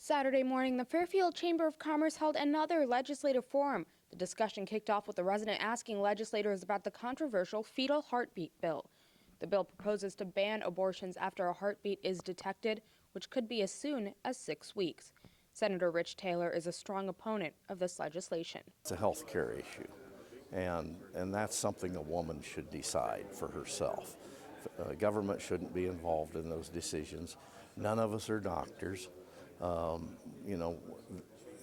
Saturday morning, the Fairfield Chamber of Commerce held another legislative forum. The discussion kicked off with the resident asking legislators about the controversial fetal heartbeat bill. The bill proposes to ban abortions after a heartbeat is detected, which could be as soon as 6 weeks. Senator Rich Taylor is a strong opponent of this legislation. It's a health care issue, and that's something a woman should decide for herself. Government shouldn't be involved in those decisions. None of us are doctors.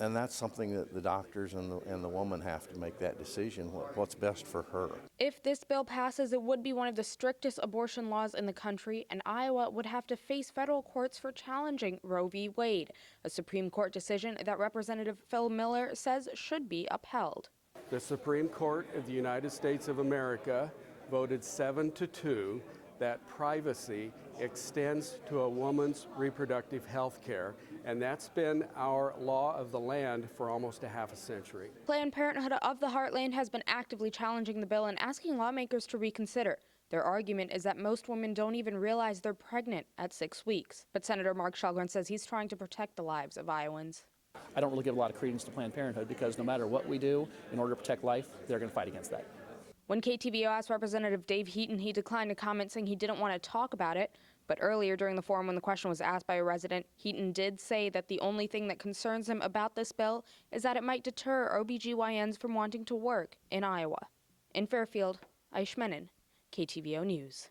And that's something that the doctors and the woman have to make that decision, what's best for her. If this bill passes, it would be one of the strictest abortion laws in the country, and Iowa would have to face federal courts for challenging Roe v. Wade, a Supreme Court decision that Representative Phil Miller says should be upheld. The Supreme Court of the United States of America voted 7-2 that privacy extends to a woman's reproductive health care, and that's been our law of the land for almost a half a century. Planned Parenthood of the Heartland has been actively challenging the bill and asking lawmakers to reconsider. Their argument is that most women don't even realize they're pregnant at 6 weeks. But Senator Mark Shulgren says he's trying to protect the lives of Iowans. I don't really give a lot of credence to Planned Parenthood because no matter what we do in order to protect life, they're going to fight against that. When KTVO asked Representative Dave Heaton, he declined to comment, saying he didn't want to talk about it. But earlier during the forum, when the question was asked by a resident, Heaton did say that the only thing that concerns him about this bill is that it might deter OBGYNs from wanting to work in Iowa. In Fairfield, Aish Menon, KTVO News.